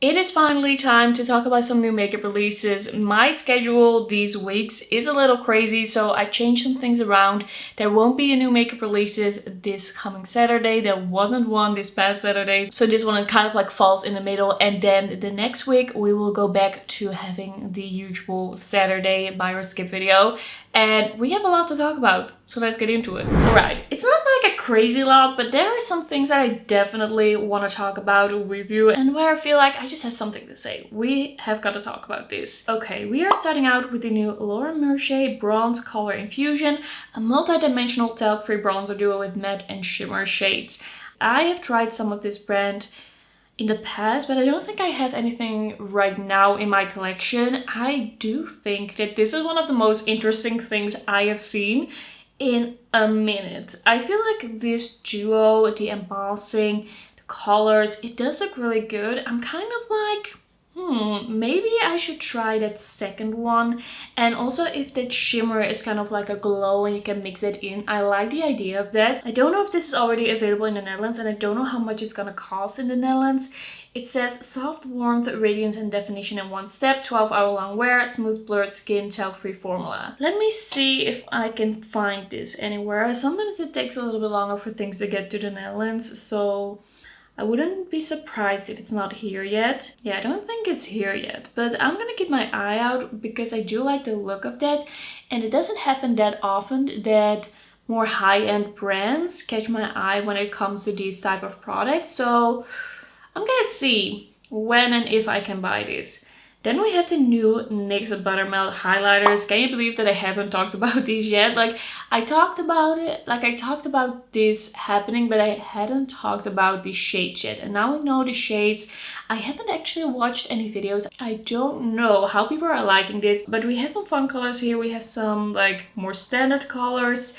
It is finally time to talk about some new makeup releases. My schedule these weeks is a little crazy, so I changed some things around. There won't be a new makeup releases this coming Saturday. There wasn't one this past Saturday, so this one kind of like falls in the middle. And then the next week we will go back to having the usual Saturday buy or skip video. And we have a lot to talk about, so let's get into it. Right, it's not like a crazy lot, but there are some things that I definitely want to talk about with you and where I feel like I just have something to say. We have got to talk about this. Okay, we are starting out with the new Laura Mercier Bronze Color Infusion, a multi-dimensional talc-free bronzer duo with matte and shimmer shades. I have tried some of this brand in the past, but I don't think I have anything right now in my collection. I do think that this is one of the most interesting things I have seen in a minute. I feel like this duo, the embossing, the colors, it does look really good. I'm kind of like, maybe I should try that second one. And also if that shimmer is kind of like a glow and you can mix it in, I like the idea of that. I don't know if this is already available in the Netherlands, and I don't know how much it's gonna cost in the Netherlands. It says soft warmth, radiance and definition in one step, 12-hour long wear, smooth blurred skin, talc-free formula. Let me see if I can find this anywhere. Sometimes it takes a little bit longer for things to get to the Netherlands, so I wouldn't be surprised if it's not here yet. Yeah, I don't think it's here yet, but I'm gonna keep my eye out because I do like the look of that. And it doesn't happen that often that more high-end brands catch my eye when it comes to these type of products. So I'm gonna see when and if I can buy this. Then we have the new NYX Buttermelt Highlighters. Can you believe that I haven't talked about these yet? Like, I talked about it, like I talked about this happening, but I hadn't talked about the shades yet. And now we know the shades. I haven't actually watched any videos. I don't know how people are liking this, but we have some fun colors here. We have some like more standard colors.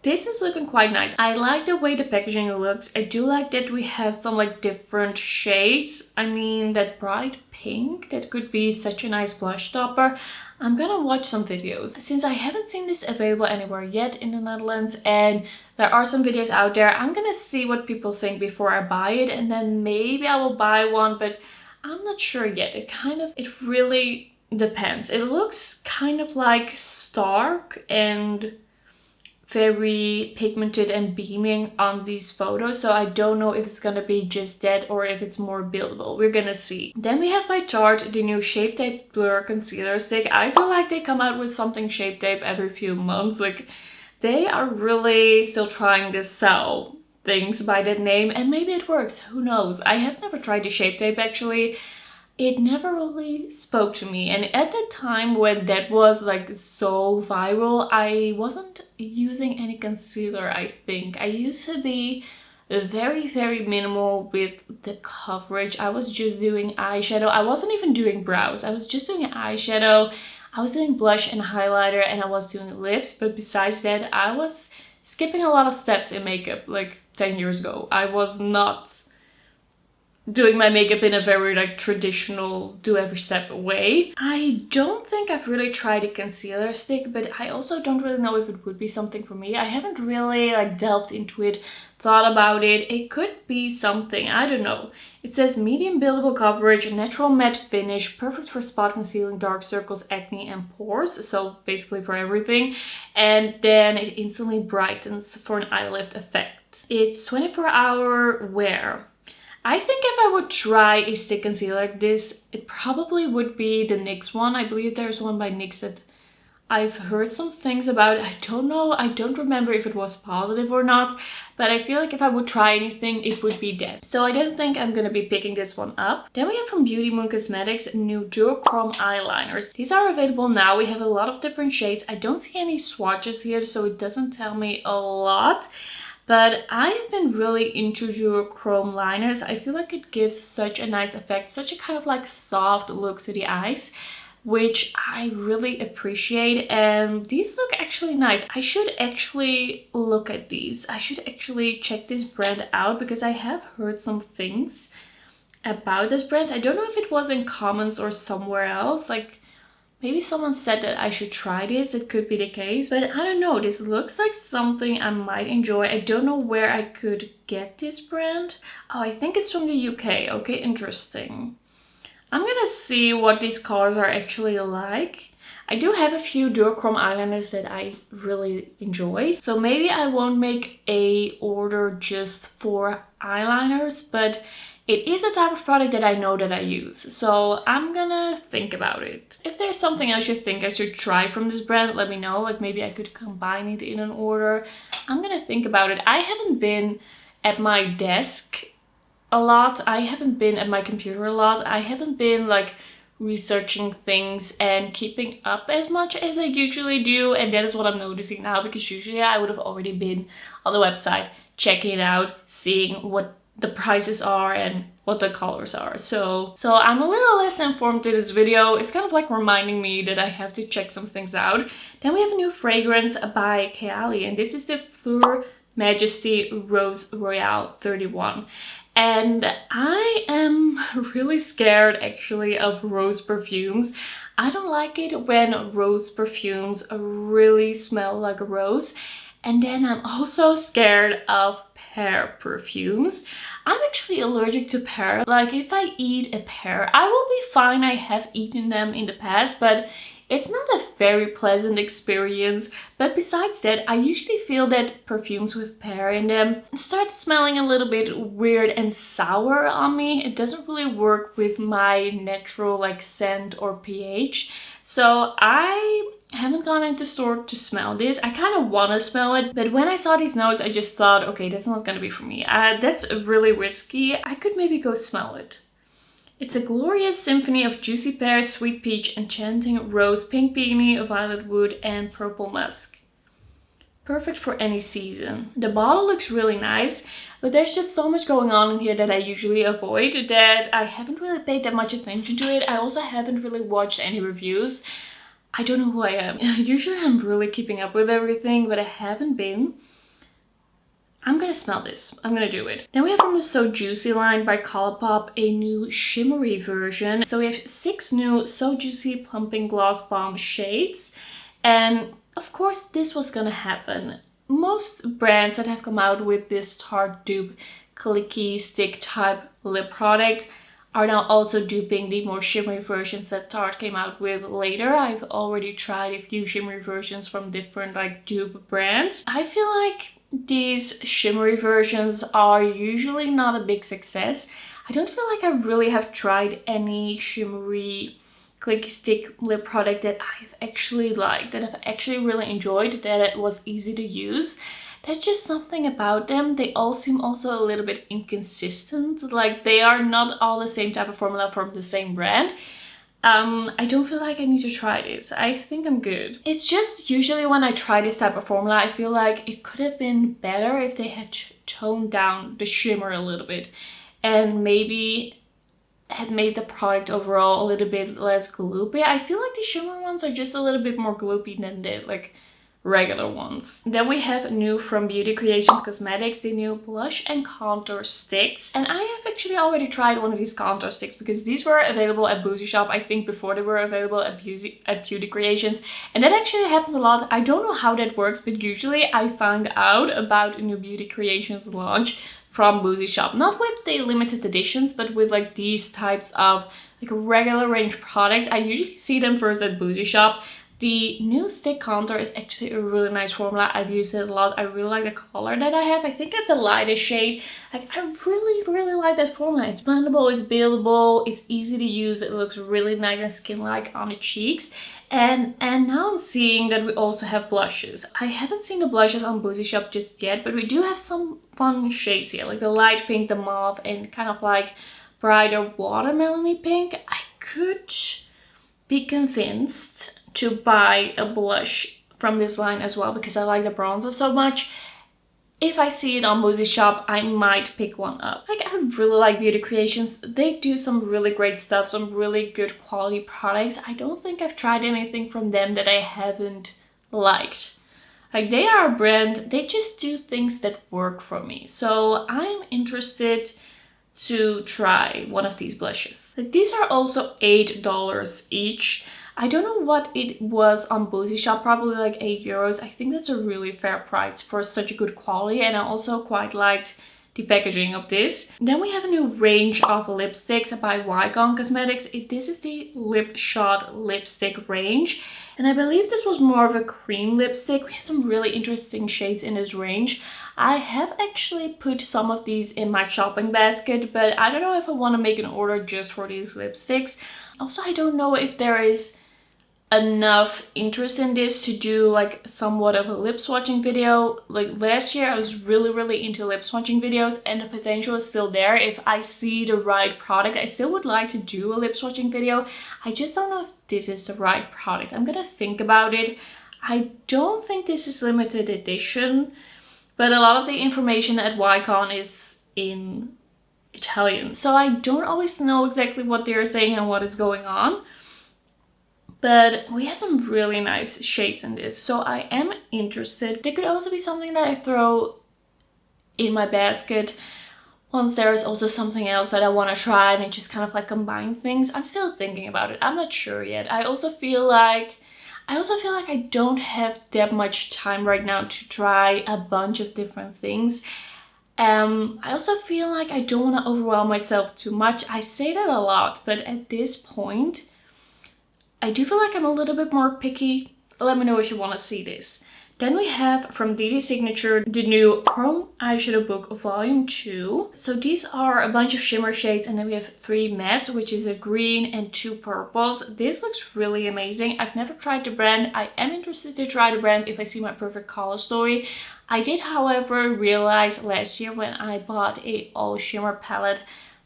This is looking quite nice. I like the way the packaging looks. I do like that we have some like different shades. I mean, that bright pink, that could be such a nice blush topper. I'm gonna watch some videos. Since I haven't seen this available anywhere yet in the Netherlands and there are some videos out there, I'm gonna see what people think before I buy it, and then maybe I will buy one, but I'm not sure yet. It really depends. It looks kind of like stark and very pigmented and beaming on these photos, so I don't know if it's gonna be just that or if it's more buildable. We're gonna see. Then we have by Tarte the new Shape Tape Blur Concealer Stick. I feel like they come out with something Shape Tape every few months. Like, they are really still trying to sell things by that name, and maybe it works, who knows. I have never tried the Shape Tape actually. It never really spoke to me, and at the time when that was like so viral, I wasn't using any concealer. I think I used to be very minimal with the coverage. I was just doing eyeshadow. I wasn't even doing brows. I was just doing eyeshadow. I was doing blush and highlighter, and I was doing lips, but besides that I was skipping a lot of steps in makeup. Like 10 years ago I was not doing my makeup in a very like traditional do every step way. I don't think I've really tried a concealer stick, but I also don't really know if it would be something for me. I haven't really like delved into it, thought about it. It could be something, I don't know. It says medium buildable coverage, natural matte finish, perfect for spot concealing dark circles, acne and pores, so basically for everything. And then it instantly brightens for an eye lift effect. It's 24-hour wear. I think if I would try a stick concealer like this, it probably would be the NYX one. I believe there's one by NYX that I've heard some things about. I don't know, I don't remember if it was positive or not, but I feel like if I would try anything, it would be that. So I don't think I'm gonna be picking this one up. Then we have from Beauty Moon Cosmetics new Duochrome eyeliners. These are available now. We have a lot of different shades. I don't see any swatches here, so it doesn't tell me a lot. But I've been really into Duochrome liners. I feel like it gives such a nice effect, such a kind of like soft look to the eyes, which I really appreciate. And these look actually nice. I should actually look at these. I should actually check this brand out because I have heard some things about this brand. I don't know if it was in comments or somewhere else. Like, maybe someone said that I should try this. It could be the case, but I don't know. This looks like something I might enjoy. I don't know where I could get this brand. Oh, I think it's from the UK. Okay, interesting. I'm gonna see what these colors are actually like. I do have a few Duochrome eyeliners that I really enjoy. So maybe I won't make a order just for eyeliners, but it is a type of product that I know that I use. So I'm gonna think about it. If there's something else you think I should try from this brand, let me know. Like maybe I could combine it in an order. I'm gonna think about it. I haven't been at my desk a lot. I haven't been at my computer a lot. I haven't been like researching things and keeping up as much as I usually do, and that is what I'm noticing now, because usually I would have already been on the website checking it out, seeing what the prices are and what the colors are. So I'm a little less informed in this video. It's kind of like reminding me that I have to check some things out. Then we have a new fragrance by Kayali, and this is the FLEUR Majesty Rose Royale 31. And I am really scared actually of rose perfumes. I don't like it when rose perfumes really smell like a rose. And then I'm also scared of pear perfumes. I'm actually allergic to pear. Like if I eat a pear, I will be fine. I have eaten them in the past, but it's not a very pleasant experience. But besides that, I usually feel that perfumes with pear in them start smelling a little bit weird and sour on me. It doesn't really work with my natural like scent or pH. So I haven't gone into store to smell this. I kind of want to smell it, but when I saw these notes, I just thought, okay, that's not gonna be for me. That's really risky. I could maybe go smell it. It's a glorious symphony of juicy pear, sweet peach, enchanting rose, pink peony, violet wood, and purple musk. Perfect for any season. The bottle looks really nice, but there's just so much going on in here that I usually avoid, that I haven't really paid that much attention to it. I also haven't really watched any reviews. I don't know who I am. Usually I'm really keeping up with everything, but I haven't been. I'm gonna smell this. I'm gonna do it. Then we have from the So Juicy line by Colourpop a new shimmery version. So we have 6 new So Juicy Plumping Gloss Balm shades. And of course this was gonna happen. Most brands that have come out with this Tarte dupe clicky stick type lip product are now also duping the more shimmery versions that Tarte came out with later. I've already tried a few shimmery versions from different like dupe brands. I feel like these shimmery versions are usually not a big success. I don't feel like I really have tried any shimmery clicky stick lip product that I've actually liked, that I've actually really enjoyed, that it was easy to use. There's just something about them. They all seem also a little bit inconsistent. Like they are not all the same type of formula from the same brand. I don't feel like I need to try this. I think I'm good. It's just usually when I try this type of formula, I feel like it could have been better if they had toned down the shimmer a little bit and maybe had made the product overall a little bit less gloopy. I feel like the shimmer ones are just a little bit more gloopy than the like regular ones. Then we have new from Beauty Creations Cosmetics, the new blush and contour sticks. And I have actually already tried one of these contour sticks because these were available at Mothershop, I think before they were available at Beauty Creations. And that actually happens a lot. I don't know how that works, but usually I find out about a new Beauty Creations launch from Mothershop. Not with the limited editions, but with like these types of like regular range products. I usually see them first at Mothershop. The new stick contour is actually a really nice formula. I've used it a lot. I really like the color that I have. I think I have the lightest shade. Like I really like that formula. It's blendable, it's buildable, it's easy to use. It looks really nice and skin-like on the cheeks. And now I'm seeing that we also have blushes. I haven't seen the blushes on Mothershop just yet, but we do have some fun shades here, like the light pink, the mauve, and kind of like brighter watermelony pink. I could be convinced to buy a blush from this line as well because I like the bronzer so much. If I see it on Mothershop, I might pick one up. Like I really like Beauty Creations. They do some really great stuff, some really good quality products. I don't think I've tried anything from them that I haven't liked. Like they are a brand, they just do things that work for me. So I'm interested to try one of these blushes. Like these are also $8 each. I don't know what it was on Mothershop, probably like €8. I think that's a really fair price for such a good quality, and I also quite liked the packaging of this. Then we have a new range of lipsticks by Wycon Cosmetics. This is the Lip Shot Lipstick range. And I believe this was more of a cream lipstick. We have some really interesting shades in this range. I have actually put some of these in my shopping basket, but I don't know if I want to make an order just for these lipsticks. Also, I don't know if there is enough interest in this to do like somewhat of a lip swatching video. Like last year I was really into lip swatching videos, and the potential is still there. If I see the right product, I still would like to do a lip swatching video. I just don't know if this is the right product. I'm gonna think about it. I don't think this is limited edition, but a lot of the information at Wycon is in Italian, so I don't always know exactly what they're saying and what is going on. But we have some really nice shades in this, so I am interested. There could also be something that I throw in my basket once there is also something else that I want to try, and it just kind of like combine things. I'm still thinking about it. I'm not sure yet. I also feel like I don't have that much time right now to try a bunch of different things. I also feel like I don't want to overwhelm myself too much. I say that a lot, but at this point, I do feel like I'm a little bit more picky. Let me know if you want to see this. Then we have from Dede Signature the new Chrome Eyeshadow Book Volume 2. So these are a bunch of shimmer shades, and then we have 3 mattes, which is a green and 2 purples. This looks really amazing. I've never tried the brand. I am interested to try the brand if I see my perfect color story. I did, however, realize last year when I bought a all shimmer palette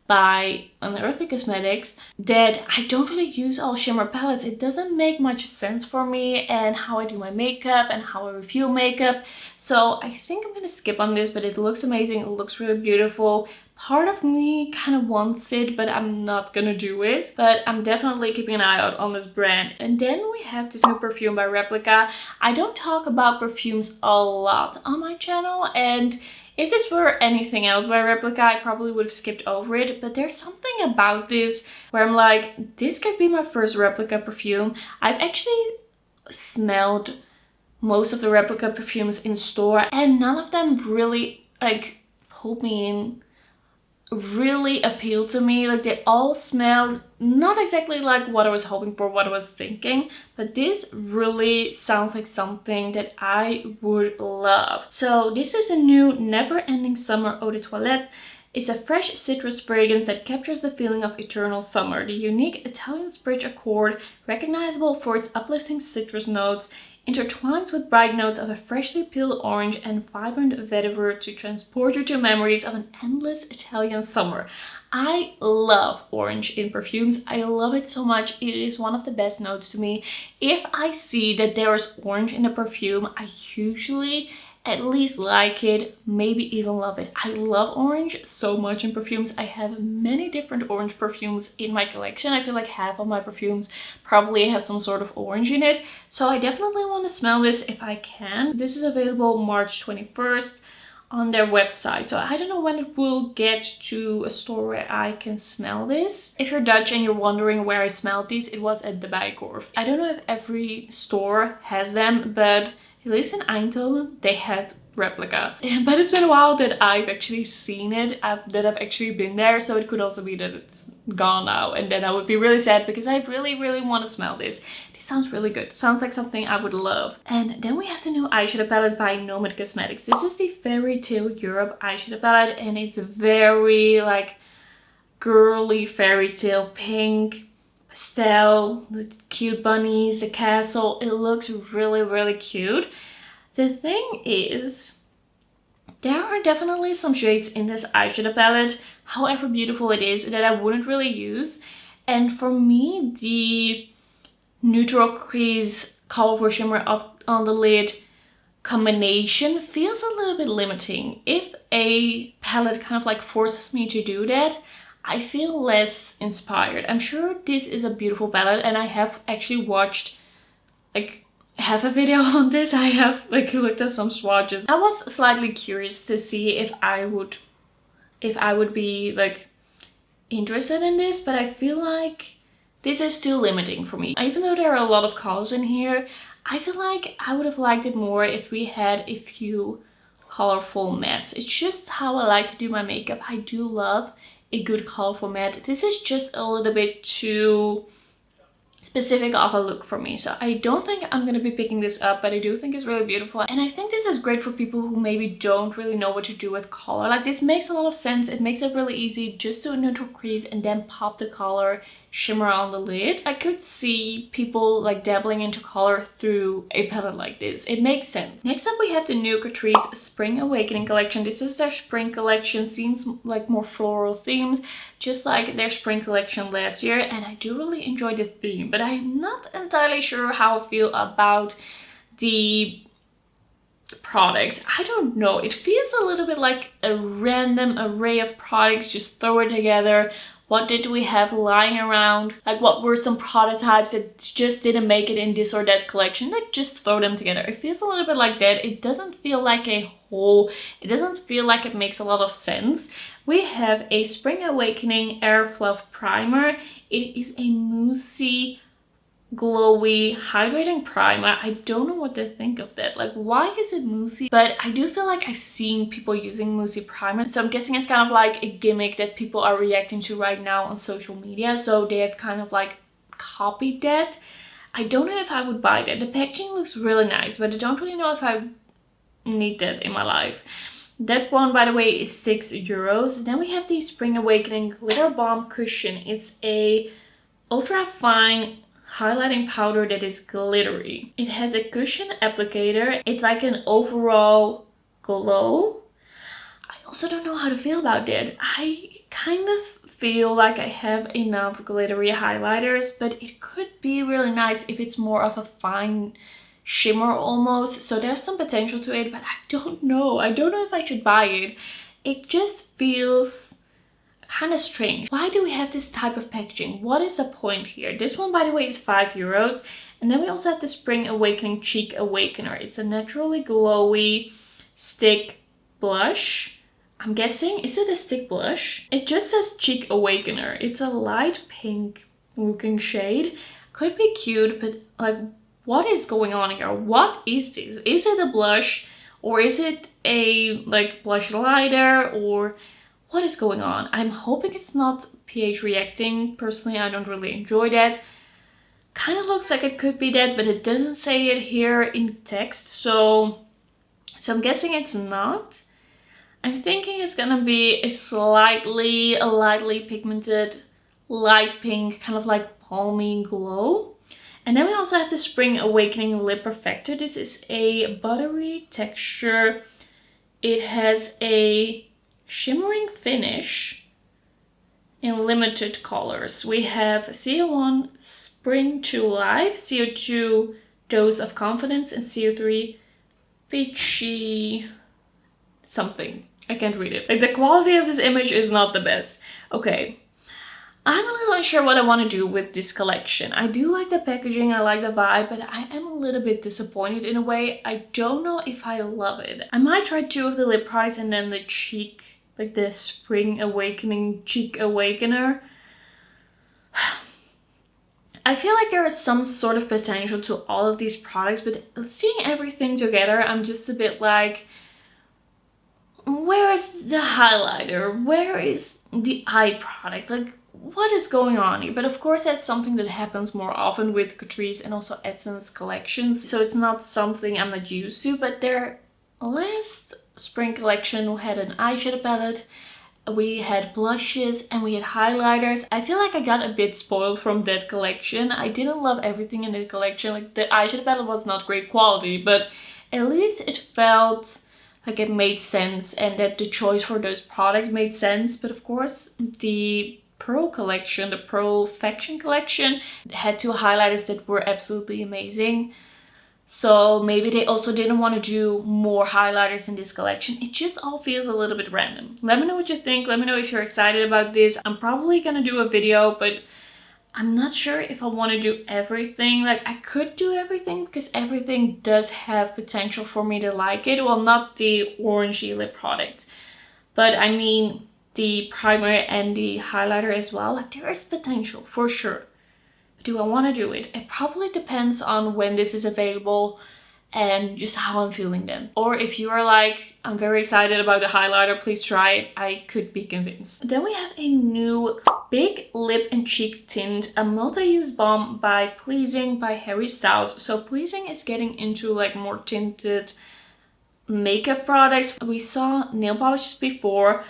by Unearthly Cosmetics that I don't really use all shimmer palettes. It doesn't make much sense for me and how I do my makeup and how I review makeup. So I think I'm gonna skip on this, but it looks amazing. It looks really beautiful. Part of me kind of wants it, but I'm not gonna do it. But I'm definitely keeping an eye out on this brand. And then we have this new perfume by Replica. I don't talk about perfumes a lot on my channel, and if this were anything else by Replica, I probably would have skipped over it, but there's something about this where I'm like, this could be my first Replica perfume. I've actually smelled most of the Replica perfumes in store, and none of them really like pulled me in, really appealed to me. Like they all smelled not exactly like what I was hoping for, what I was thinking, but this really sounds like something that I would love. So this is the new Never Ending Summer Eau de Toilette. It's a fresh citrus fragrance that captures the feeling of eternal summer. The unique Italian Spritz Accord, recognizable for its uplifting citrus notes, intertwines with bright notes of a freshly peeled orange and vibrant vetiver to transport you to memories of an endless Italian summer. I love orange in perfumes. I love it so much. It is one of the best notes to me. If I see that there is orange in a perfume, I usually at least like it, maybe even love it. I love orange so much in perfumes. I have many different orange perfumes in my collection. I feel like half of my perfumes probably have some sort of orange in it. So I definitely want to smell this if I can. This is available March 21st on their website. So I don't know when it will get to a store where I can smell this. If you're Dutch and you're wondering where I smelled these, it was at the Bijenkorf. I don't know if every store has them, but at least in Eindhoven, they had Replica. But it's been a while that I've actually seen it, that I've actually been there, so it could also be that it's gone now, and then I would be really sad because I really want to smell this. This sounds really good. Sounds like something I would love. And then we have the new eyeshadow palette by Nomad Cosmetics. This is the Fairy Tale Europe eyeshadow palette, and it's very like girly fairy tale pink, pastel, the cute bunnies, the castle. It looks really cute. The thing is, there are definitely some shades in this eyeshadow palette, however beautiful it is, that I wouldn't really use. And for me, the neutral crease colorful shimmer up on the lid combination feels a little bit limiting. If a palette kind of like forces me to do that, I feel less inspired. I'm sure this is a beautiful palette, and I have actually watched like half a video on this. I have like looked at some swatches. I was slightly curious to see if I would be like interested in this, but I feel like this is too limiting for me. Even though there are a lot of colors in here, I feel like I would have liked it more if we had a few colorful mattes. It's just how I like to do my makeup. I do love a good colorful matte. This is just a little bit too specific of a look for me, so I don't think I'm gonna be picking this up, but I do think it's really beautiful. And I think this is great for people who maybe don't really know what to do with color. Like, this makes a lot of sense. It makes it really easy just to a neutral crease and then pop the color shimmer on the lid. I could see people like dabbling into color through a palette like this. It makes sense. Next up we have the new Catrice Spring Awakening collection. This is their spring collection. Seems like more floral themed, just like their spring collection last year, and I do really enjoy the theme, but I'm not entirely sure how I feel about the products. I don't know, it feels a little bit like a random array of products just thrown together. What did we have lying around? Like, what were some prototypes that just didn't make it in this or that collection? Like, just throw them together. It feels a little bit like that. It doesn't feel like a whole. It doesn't feel like it makes a lot of sense. We have a Spring Awakening Air Fluff Primer. It is a moussey, glowy, hydrating primer. I don't know what to think of that. Like, why is it moussey? But I do feel like I've seen people using moussey primer, so I'm guessing it's kind of like a gimmick that people are reacting to right now on social media, so they have kind of like copied that. I don't know if I would buy that. The packaging looks really nice, but I don't really know if I need that in my life. That one, by the way, is €6. Then we have the Spring Awakening Glitter Balm Cushion. It's a ultra fine highlighting powder that is glittery. It has a cushion applicator. It's like an overall glow. I also don't know how to feel about that. I kind of feel like I have enough glittery highlighters, but it could be really nice if it's more of a fine shimmer almost. So there's some potential to it, but I don't know. I don't know if I should buy it. It just feels kind of strange. Why do we have this type of packaging? What is the point here? This one, by the way, is €5. And then we also have the Spring Awakening Cheek Awakener. It's a naturally glowy stick blush. I'm guessing, is it a stick blush? It just says Cheek Awakener. It's a light pink looking shade. Could be cute, but like, what is going on here? What is this? Is it a blush, or is it a like blush lighter, or what is going on? I'm hoping it's not pH reacting. Personally, I don't really enjoy that. Kind of looks like it could be that, but it doesn't say it here in text, so I'm guessing it's not. I'm thinking it's gonna be a lightly pigmented light pink, kind of like palmy glow. And then we also have the Spring Awakening Lip Perfector. This is a buttery texture. It has a shimmering finish in limited colors. We have CO1 Spring 2 Live, CO2 Dose of Confidence, and CO3 Peachy something. I can't read it. Like, the quality of this image is not the best. Okay, I'm a little unsure what I want to do with this collection. I do like the packaging, I like the vibe, but I am a little bit disappointed in a way. I don't know if I love it. I might try 2 of the lip products and then the cheek, like the Spring Awakening Cheek Awakener. I feel like there is some sort of potential to all of these products, but seeing everything together, I'm just a bit like, where is the highlighter? Where is the eye product? Like, what is going on here? But of course, that's something that happens more often with Catrice and also Essence collections, so it's not something I'm not used to. But their last spring collection had an eyeshadow palette, we had blushes, and we had highlighters. I feel like I got a bit spoiled from that collection. I didn't love everything in the collection. Like, the eyeshadow palette was not great quality, but at least it felt like it made sense and that the choice for those products made sense. But of course, the Pearl collection, the Perfection collection, had 2 highlighters that were absolutely amazing. So maybe they also didn't want to do more highlighters in this collection. It just all feels a little bit random. Let me know what you think. Let me know if you're excited about this. I'm probably gonna do a video, but I'm not sure if I want to do everything. Like, I could do everything because everything does have potential for me to like it. Well, not the orangey lip product, but I mean the primer and the highlighter as well. Like, there is potential for sure. Do I want to do it? It probably depends on when this is available and just how I'm feeling then. Or if you are like, I'm very excited about the highlighter, please try it, I could be convinced. Then we have a new big lip and cheek tint, a multi-use balm by Pleasing by Harry Styles. So Pleasing is getting into like more tinted makeup products. We saw nail polishes before.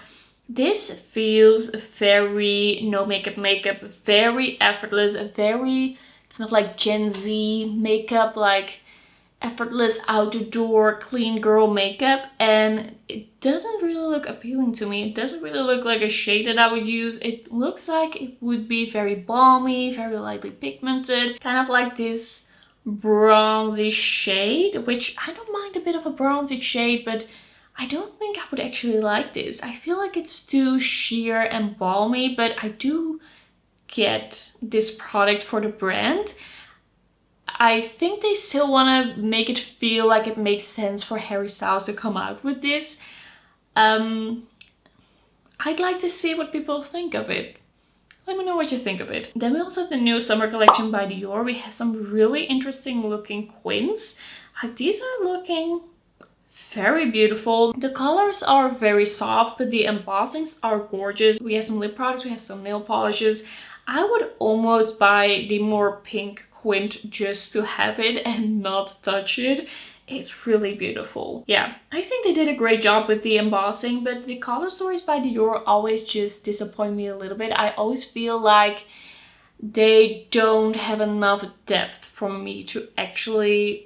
This feels very no makeup, very effortless, very kind of like Gen Z makeup, like effortless outdoor clean girl makeup, and it doesn't really look appealing to me. It doesn't really look like a shade that I would use. It looks like it would be very balmy, very lightly pigmented, kind of like this bronzy shade, which I don't mind a bit of a bronzy shade, but I don't think I would actually like this. I feel like it's too sheer and balmy, but I do get this product for the brand. I think they still want to make it feel like it makes sense for Harry Styles to come out with this. I'd like to see what people think of it. Let me know what you think of it. Then we also have the new summer collection by Dior. We have some really interesting looking quints. These are looking very beautiful. The colors are very soft, but the embossings are gorgeous. We have some lip products, we have some nail polishes. I would almost buy the more pink quint just to have it and not touch it. It's really beautiful. Yeah, I think they did a great job with the embossing, but the color stories by Dior always just disappoint me a little bit. I always feel like they don't have enough depth for me to actually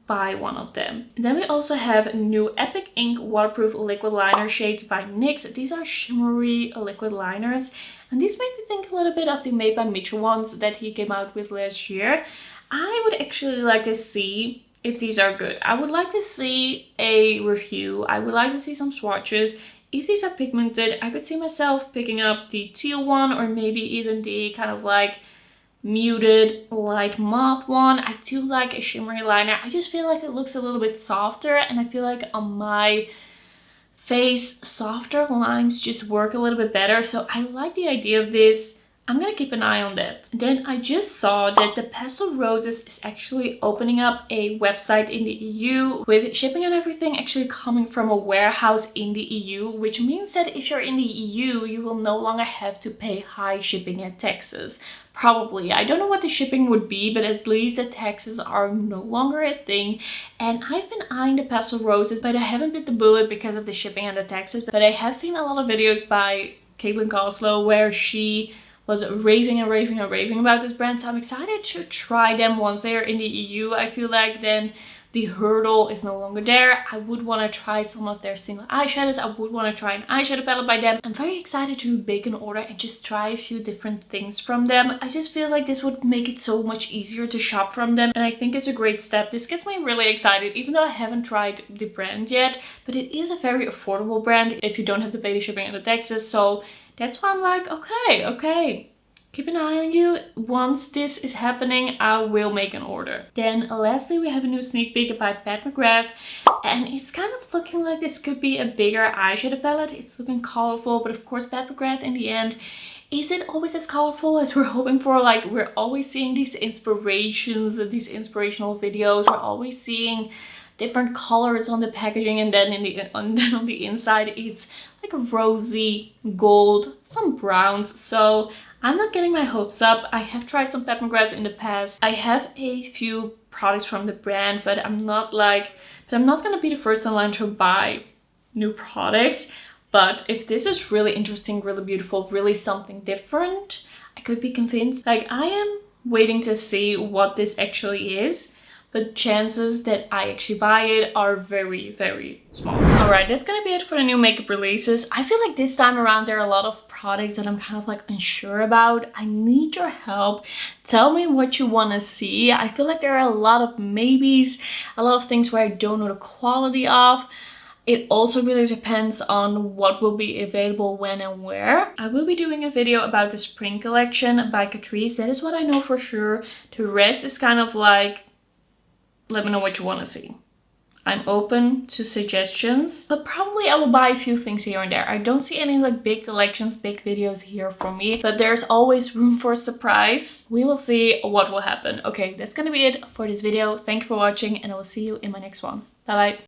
buy one of them. Then we also have new Epic Ink waterproof liquid liner shades by NYX. These are shimmery liquid liners, and these made me think a little bit of the Made by Mitchell ones that he came out with last year. I would actually like to see if these are good. I would like to see a review. I would like to see some swatches. If these are pigmented, I could see myself picking up the teal one, or maybe even the kind of like muted light mauve one. I do like a shimmery liner. I just feel like it looks a little bit softer, and I feel like on my face softer lines just work a little bit better. So I like the idea of this. I'm gonna keep an eye on that. Then I just saw that the Pastel Roses is actually opening up a website in the EU with shipping and everything actually coming from a warehouse in the EU, which means that if you're in the EU, you will no longer have to pay high shipping and taxes. Probably. I don't know what the shipping would be, but at least the taxes are no longer a thing. And I've been eyeing the Pastel Roses, but I haven't bit the bullet because of the shipping and the taxes. But I have seen a lot of videos by Caitlin Coslow where she was raving and raving and raving about this brand. So I'm excited to try them once they are in the EU. I feel like then the hurdle is no longer there. I would want to try some of their single eyeshadows. I would want to try an eyeshadow palette by them. I'm very excited to make an order and just try a few different things from them. I just feel like this would make it so much easier to shop from them, and I think it's a great step. This gets me really excited, even though I haven't tried the brand yet, but it is a very affordable brand if you don't have to pay the shipping and the taxes. So that's why I'm like, okay. Keep an eye on you. Once this is happening, I will make an order. Then lastly, we have a new sneak peek by Pat McGrath. And it's kind of looking like this could be a bigger eyeshadow palette. It's looking colorful, but of course Pat McGrath in the end, is it always as colorful as we're hoping for? Like, we're always seeing these inspirations, these inspirational videos. We're always seeing different colors on the packaging, and then on the inside it's like a rosy gold, some browns. So I'm not getting my hopes up. I have tried some Pat McGrath in the past. I have a few products from the brand, but I'm not gonna be the first in line to buy new products. But if this is really interesting, really beautiful, really something different, I could be convinced. Like, I am waiting to see what this actually is, but chances that I actually buy it are very, very small. Alright, that's gonna be it for the new makeup releases. I feel like this time around there are a lot of products that I'm kind of like unsure about. I need your help. Tell me what you want to see. I feel like there are a lot of maybes, a lot of things where I don't know the quality of. It also really depends on what will be available when and where. I will be doing a video about the spring collection by Catrice. That is what I know for sure. The rest is kind of like, let me know what you want to see. I'm open to suggestions, but probably I will buy a few things here and there. I don't see any like big collections, big videos here for me, but there's always room for surprise. We will see what will happen. Okay, that's gonna be it for this video. Thank you for watching, and I will see you in my next one. Bye bye.